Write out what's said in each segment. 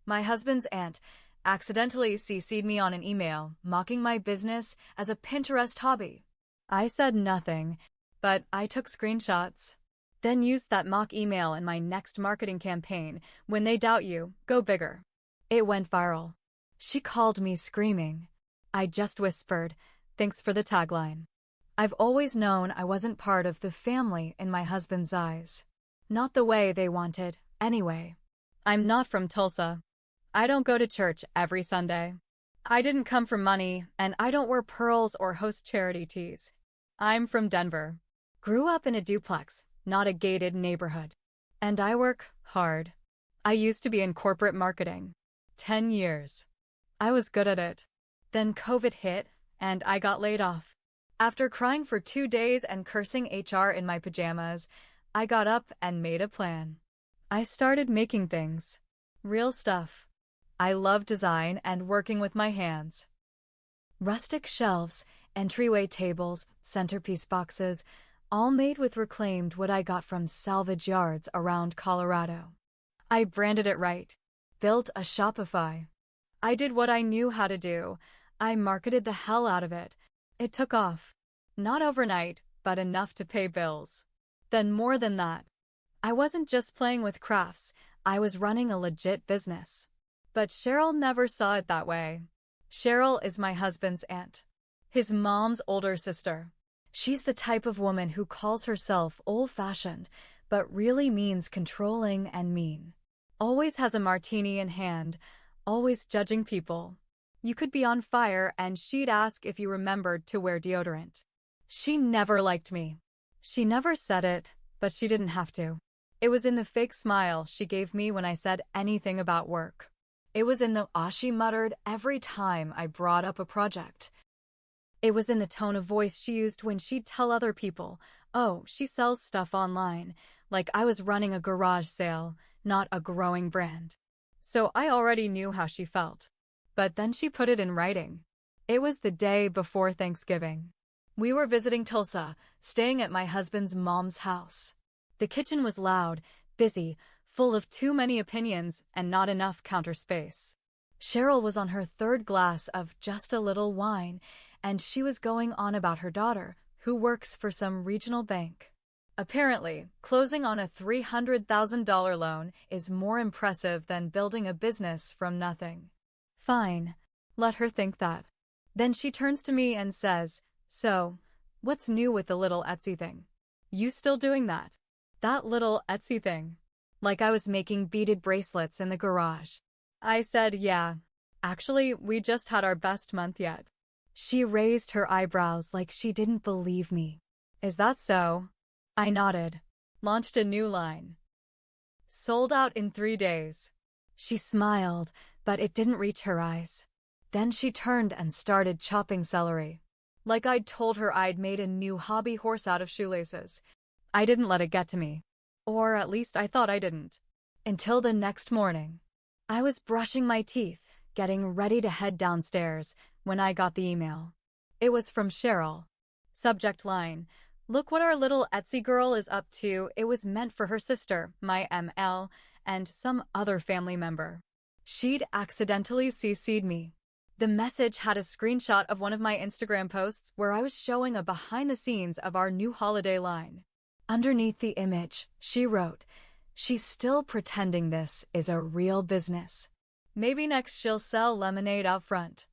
My husband's aunt accidentally CC'd me on an email mocking my business as a Pinterest hobby. I said nothing, but I took screenshots. Then used that mock email in my next marketing campaign. When they doubt you, go bigger. It went viral. She called me screaming. I just whispered, thanks for the tagline. I've always known I wasn't part of the family in my husband's eyes. Not the way they wanted, anyway. I'm not from Tulsa. I don't go to church every Sunday. I didn't come for money, and I don't wear pearls or host charity tees. I'm from Denver. Grew up in a duplex, not a gated neighborhood. And I work hard. I used to be in corporate marketing. 10 years. I was good at it. Then COVID hit, and I got laid off. After crying for 2 days and cursing HR in my pajamas, I got up and made a plan. I started making things. Real stuff. I love design and working with my hands. Rustic shelves, entryway tables, centerpiece boxes, all made with reclaimed wood I got from salvage yards around Colorado. I branded it right. Built a Shopify. I did what I knew how to do. I marketed the hell out of it. It took off. Not overnight, but enough to pay bills. Then more than that. I wasn't just playing with crafts, I was running a legit business. But Cheryl never saw it that way. Cheryl is my husband's aunt. His mom's older sister. She's the type of woman who calls herself old-fashioned, but really means controlling and mean. Always has a martini in hand, always judging people. You could be on fire and she'd ask if you remembered to wear deodorant. She never liked me. She never said it, but she didn't have to. It was in the fake smile she gave me when I said anything about work. It was in the "ah" she muttered every time I brought up a project. It was in the tone of voice she used when she'd tell other people, oh, she sells stuff online, like I was running a garage sale, not a growing brand. So I already knew how she felt. But then she put it in writing. It was the day before Thanksgiving. We were visiting Tulsa, staying at my husband's mom's house. The kitchen was loud, busy, full of too many opinions and not enough counter space. Cheryl was on her third glass of just a little wine, and she was going on about her daughter, who works for some regional bank. Apparently, closing on a $300,000 loan is more impressive than building a business from nothing. Fine. Let her think that. Then she turns to me and says, so, what's new with the little Etsy thing? You still doing that? That little Etsy thing? Like I was making beaded bracelets in the garage. I said, yeah. Actually, we just had our best month yet. She raised her eyebrows like she didn't believe me. Is that so? I nodded. Launched a new line. Sold out in 3 days. She smiled, but it didn't reach her eyes. Then she turned and started chopping celery. Like I'd told her I'd made a new hobby horse out of shoelaces. I didn't let it get to me. Or at least I thought I didn't. Until the next morning. I was brushing my teeth, getting ready to head downstairs, when I got the email. It was from Cheryl. Subject line, look what our little Etsy girl is up to. It was meant for her sister, my ML, and some other family member. She'd accidentally CC'd me. The message had a screenshot of one of my Instagram posts where I was showing a behind the scenes of our new holiday line. Underneath the image, she wrote, she's still pretending this is a real business. Maybe next she'll sell lemonade out front.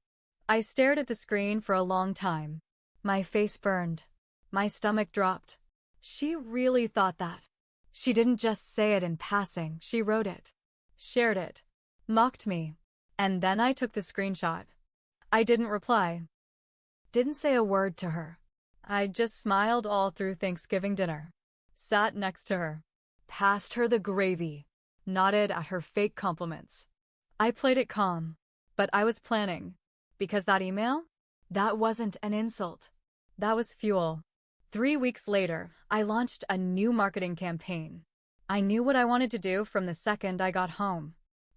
I stared at the screen for a long time. My face burned. My stomach dropped. She really thought that. She didn't just say it in passing, she wrote it. Shared it. Mocked me. And then I took the screenshot. I didn't reply. Didn't say a word to her. I just smiled all through Thanksgiving dinner. Sat next to her. Passed her the gravy. Nodded at her fake compliments. I played it calm. But I was planning. Because that email? That wasn't an insult. That was fuel. 3 weeks later, I launched a new marketing campaign. I knew what I wanted to do from the second I got home.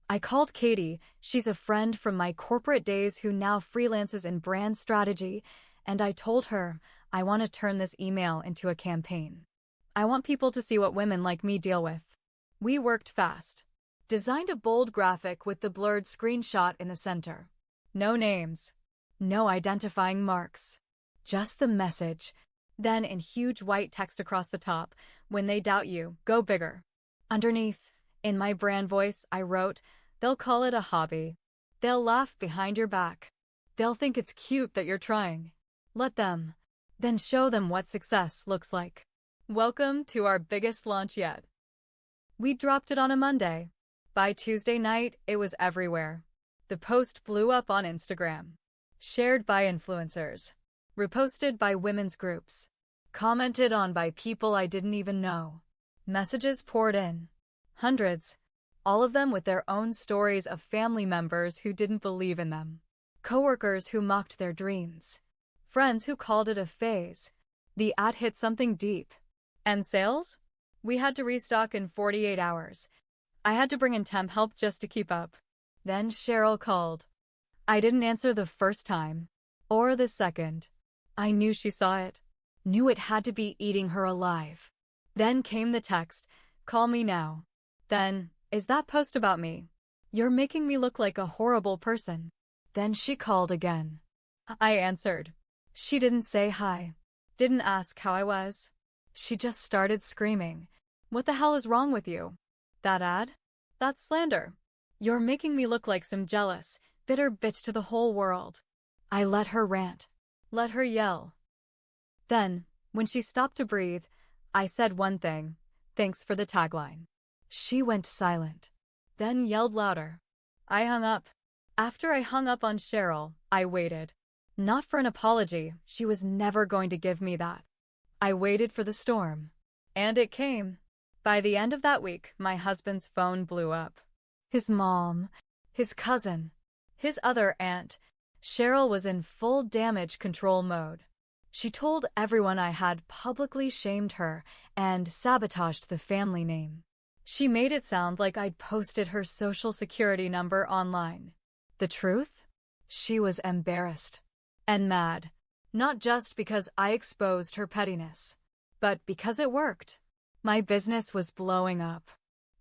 I called Katie, she's a friend from my corporate days who now freelances in brand strategy, and I told her, I want to turn this email into a campaign. I want people to see what women like me deal with. We worked fast. Designed a bold graphic with the blurred screenshot in the center. No names. No identifying marks. Just the message. Then in huge white text across the top, "When they doubt you, go bigger." Underneath, in my brand voice, I wrote, "They'll call it a hobby. They'll laugh behind your back. They'll think it's cute that you're trying. Let them. Then show them what success looks like. Welcome to our biggest launch yet." We dropped it on a Monday. By Tuesday night, it was everywhere. The post blew up on Instagram. Shared by influencers. Reposted by women's groups. Commented on by people I didn't even know. Messages poured in. Hundreds. All of them with their own stories of family members who didn't believe in them. Coworkers who mocked their dreams. Friends who called it a phase. The ad hit something deep. And sales? We had to restock in 48 hours. I had to bring in temp help just to keep up. Then Cheryl called. I didn't answer the first time. Or the second. I knew she saw it. Knew it had to be eating her alive. Then came the text, "Call me now." Then, "Is that post about me? You're making me look like a horrible person." Then she called again. I answered. She didn't say hi. Didn't ask how I was. She just started screaming. "What the hell is wrong with you? That ad? That's slander. You're making me look like some jealous, bitter bitch to the whole world." I let her rant. Let her yell. Then, when she stopped to breathe, I said one thing, "Thanks for the tagline." She went silent. Then yelled louder. I hung up. After I hung up on Cheryl, I waited. Not for an apology, she was never going to give me that. I waited for the storm. And it came. By the end of that week, my husband's phone blew up. His mom, his cousin, his other aunt. Cheryl was in full damage control mode. She told everyone I had publicly shamed her and sabotaged the family name. She made it sound like I'd posted her social security number online. The truth? She was embarrassed. And mad. Not just because I exposed her pettiness, but because it worked. My business was blowing up.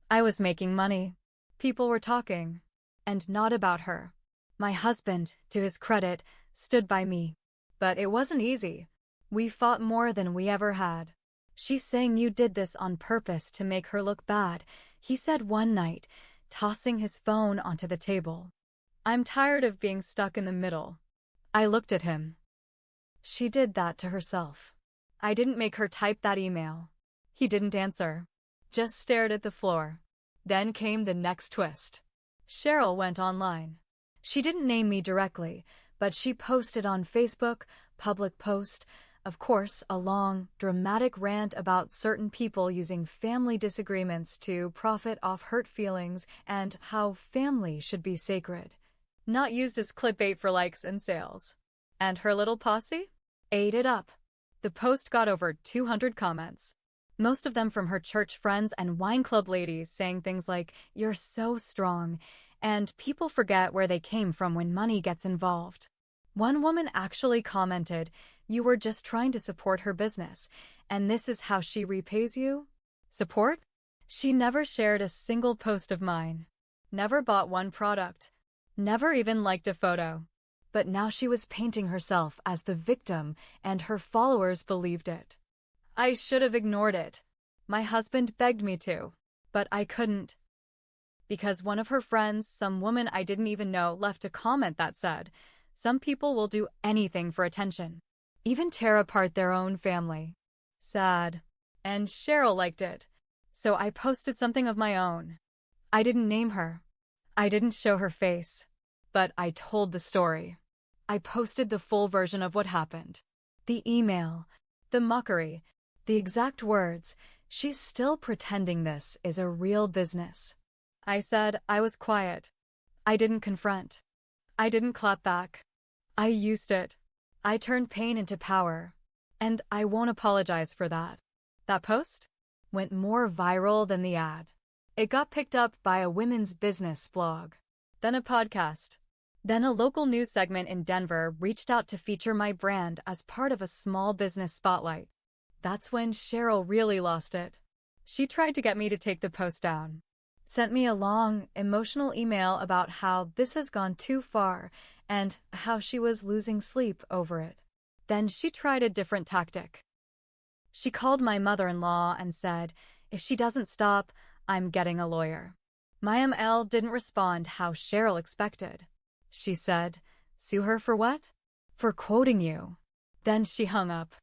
I was making money. People were talking. And not about her. My husband, to his credit, stood by me. But it wasn't easy. We fought more than we ever had. "She's saying you did this on purpose to make her look bad," he said one night, tossing his phone onto the table. I'm tired of being stuck in the middle. I looked at him. She did that to herself. I didn't make her type that email. He didn't answer. Just stared at the floor. Then came the next twist. Cheryl went online. She didn't name me directly, but she posted on Facebook, public post, of course, a long, dramatic rant about certain people using family disagreements to profit off hurt feelings and how family should be sacred, not used as clickbait for likes and sales. And her little posse ate it up. The post got over 200 comments. Most of them from her church friends and wine club ladies saying things like, "You're so strong," and people forget where they came from when money gets involved. One woman actually commented, "You were just trying to support her business, and this is how she repays you?" Support? She never shared a single post of mine. Never bought one product. Never even liked a photo. But now she was painting herself as the victim, and her followers believed it. I should have ignored it. My husband begged me to, but I couldn't. Because one of her friends, some woman I didn't even know, left a comment that said, "Some people will do anything for attention, even tear apart their own family." Sad. And Cheryl liked it. So I posted something of my own. I didn't name her. I didn't show her face. But I told the story. I posted the full version of what happened. The email, the mockery, the exact words. She's still pretending this is a real business. I said I was quiet. I didn't confront. I didn't clap back. I used it. I turned pain into power. And I won't apologize for that. That post went more viral than the ad. It got picked up by a women's business blog, then a podcast. Then a local news segment in Denver reached out to feature my brand as part of a small business spotlight. That's when Cheryl really lost it. She tried to get me to take the post down. sent me a long, emotional email about how this has gone too far and how she was losing sleep over it. Then she tried a different tactic. She called my mother-in-law and said, if she doesn't stop, I'm getting a lawyer. My ML didn't respond how Cheryl expected. She said, sue her for what? For quoting you. Then she hung up.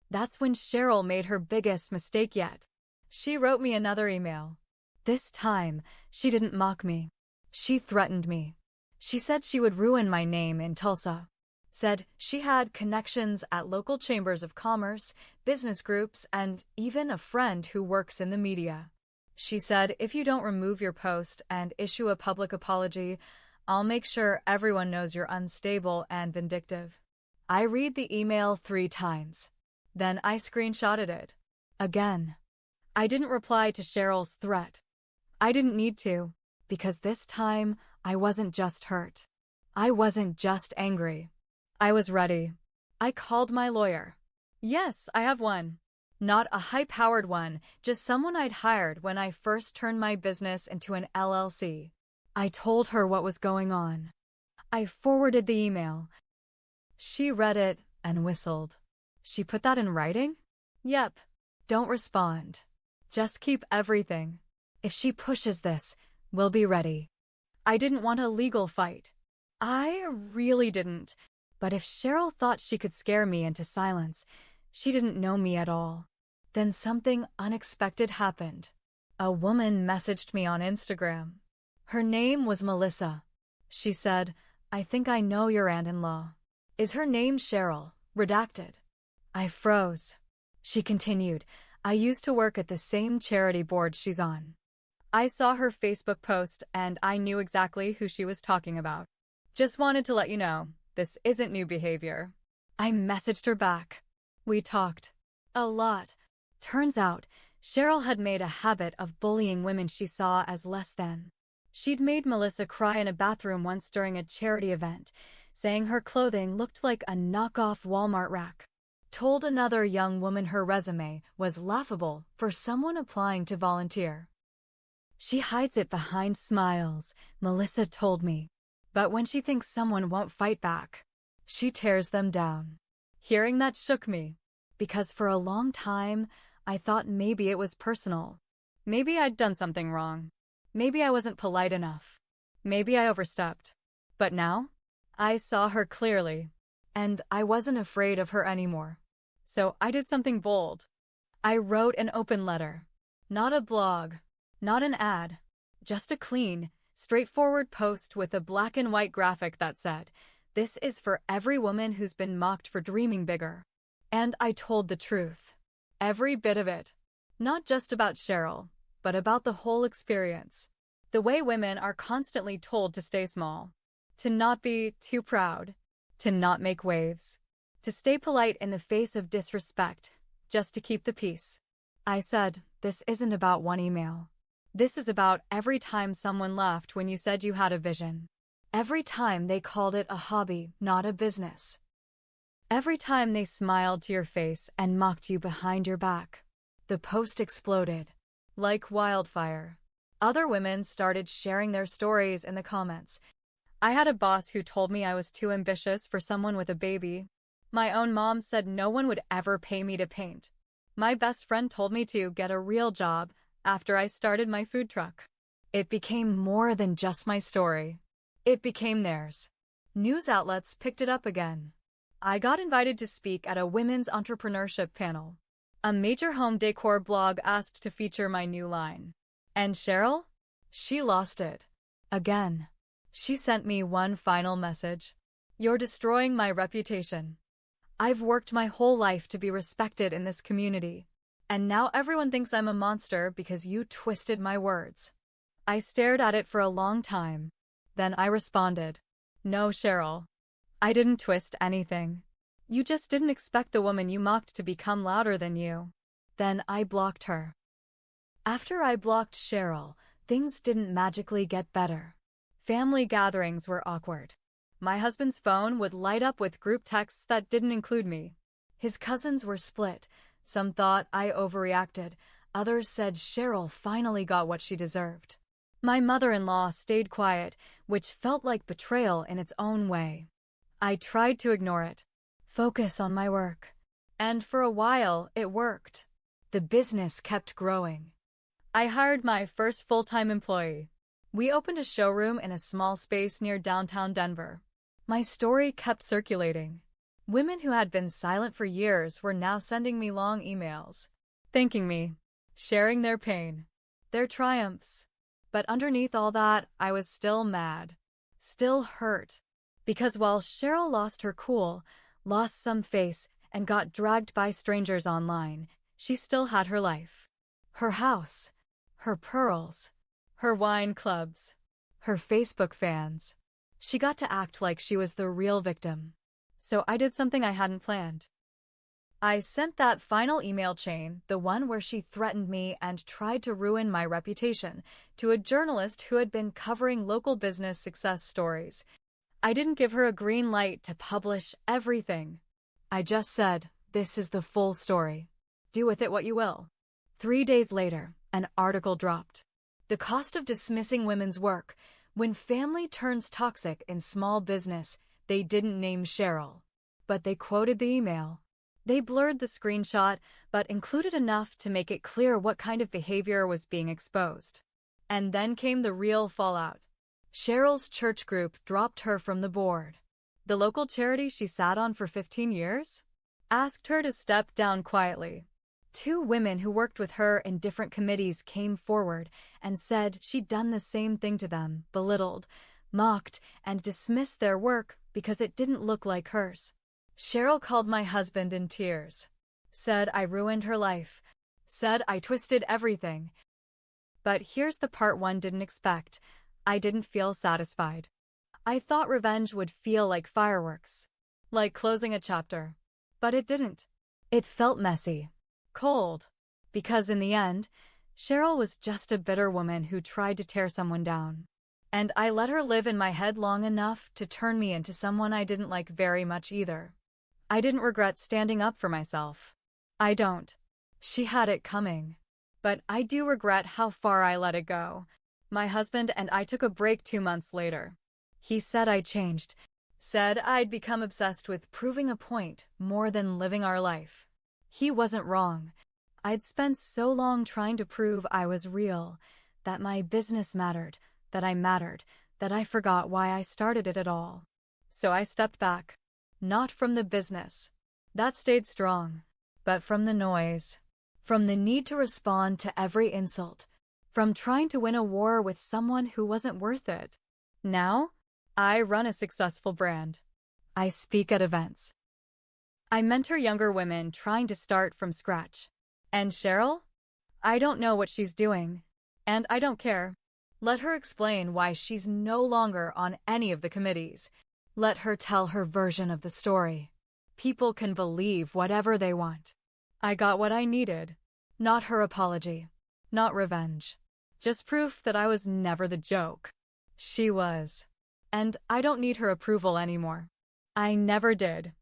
That's when Cheryl made her biggest mistake yet. She wrote me another email. This time, she didn't mock me. She threatened me. She said she would ruin my name in Tulsa. Said she had connections at local chambers of commerce, business groups, and even a friend who works in the media. She said, if you don't remove your post and issue a public apology, I'll make sure everyone knows you're unstable and vindictive. I read the email 3 times. Then I screenshotted it. Again. I didn't reply to Cheryl's threat. I didn't need to, because this time I wasn't just hurt. I wasn't just angry. I was ready. I called my lawyer. Yes, I have one. Not a high-powered one, just someone I'd hired when I first turned my business into an LLC. I told her what was going on. I forwarded the email. She read it and whistled. She put that in writing? Yep. Don't respond. Just keep everything. If she pushes this, we'll be ready. I didn't want a legal fight. I really didn't. But if Cheryl thought she could scare me into silence, she didn't know me at all. Then something unexpected happened. A woman messaged me on Instagram. Her name was Melissa. She said, I think I know your aunt-in-law. Is her name Cheryl? Redacted. I froze. She continued, I used to work at the same charity board she's on. I saw her Facebook post and I knew exactly who she was talking about. Just wanted to let you know, this isn't new behavior. I messaged her back. We talked. A lot. Turns out, Cheryl had made a habit of bullying women she saw as less than. She'd made Melissa cry in a bathroom once during a charity event, saying her clothing looked like a knockoff Walmart rack. Told another young woman her resume was laughable for someone applying to volunteer. She hides it behind smiles, Melissa told me. But when she thinks someone won't fight back, she tears them down. Hearing that shook me, because for a long time, I thought maybe it was personal. Maybe I'd done something wrong. Maybe I wasn't polite enough. Maybe I overstepped. But now, I saw her clearly, and I wasn't afraid of her anymore. So I did something bold. I wrote an open letter. Not a blog, not an ad, just a clean, straightforward post with a black and white graphic that said, this is for every woman who's been mocked for dreaming bigger. And I told the truth. Every bit of it. Not just about Cheryl, but about the whole experience. The way women are constantly told to stay small, to not be too proud, to not make waves, to stay polite in the face of disrespect, just to keep the peace. I said, this isn't about one email. This is about every time someone laughed when you said you had a vision. Every time they called it a hobby, not a business. Every time they smiled to your face and mocked you behind your back. The post exploded. Like wildfire. Other women started sharing their stories in the comments. I had a boss who told me I was too ambitious for someone with a baby. My own mom said no one would ever pay me to paint. My best friend told me to get a real job after I started my food truck. It became more than just my story. It became theirs. News outlets picked it up again. I got invited to speak at a women's entrepreneurship panel. A major home decor blog asked to feature my new line. And Cheryl? She lost it. Again. She sent me one final message. You're destroying my reputation. I've worked my whole life to be respected in this community. And now everyone thinks I'm a monster because you twisted my words. I stared at it for a long time. Then I responded. No, Cheryl. I didn't twist anything. You just didn't expect the woman you mocked to become louder than you. Then I blocked her. After I blocked Cheryl, things didn't magically get better. Family gatherings were awkward. My husband's phone would light up with group texts that didn't include me. His cousins were split. Some thought I overreacted. Others said Cheryl finally got what she deserved. My mother-in-law stayed quiet, which felt like betrayal in its own way. I tried to ignore it, focus on my work. And for a while, it worked. The business kept growing. I hired my first full-time employee. We opened a showroom in a small space near downtown Denver. My story kept circulating. Women who had been silent for years were now sending me long emails, thanking me, sharing their pain, their triumphs. But underneath all that, I was still mad, still hurt. Because while Cheryl lost her cool, lost some face, and got dragged by strangers online, she still had her life. Her house, her pearls, her wine clubs, her Facebook fans. She got to act like she was the real victim. So I did something I hadn't planned. I sent that final email chain, the one where she threatened me and tried to ruin my reputation, to a journalist who had been covering local business success stories. I didn't give her a green light to publish everything. I just said, this is the full story. Do with it what you will. 3 days later, an article dropped. The cost of dismissing women's work. When family turns toxic in small business, they didn't name Cheryl, but they quoted the email. They blurred the screenshot, but included enough to make it clear what kind of behavior was being exposed. And then came the real fallout. Cheryl's church group dropped her from the board. The local charity she sat on for 15 years asked her to step down quietly. 2 women who worked with her in different committees came forward and said she'd done the same thing to them, belittled, mocked, and dismissed their work because it didn't look like hers. Cheryl called my husband in tears, said I ruined her life, said I twisted everything. But here's the part one didn't expect. I didn't feel satisfied. I thought revenge would feel like fireworks, like closing a chapter. But it didn't. It felt messy, cold, because in the end, Cheryl was just a bitter woman who tried to tear someone down. And I let her live in my head long enough to turn me into someone I didn't like very much either. I didn't regret standing up for myself. I don't. She had it coming. But I do regret how far I let it go. My husband and I took a break 2 months later. He said I changed, said I'd become obsessed with proving a point more than living our life. He wasn't wrong. I'd spent so long trying to prove I was real, that my business mattered, that I mattered, that I forgot why I started it at all. So I stepped back. Not from the business. That stayed strong. But from the noise. From the need to respond to every insult. From trying to win a war with someone who wasn't worth it. Now, I run a successful brand. I speak at events. I mentor younger women trying to start from scratch. And Cheryl? I don't know what she's doing. And I don't care. Let her explain why she's no longer on any of the committees. Let her tell her version of the story. People can believe whatever they want. I got what I needed. Not her apology. Not revenge. Just proof that I was never the joke. She was. And I don't need her approval anymore. I never did.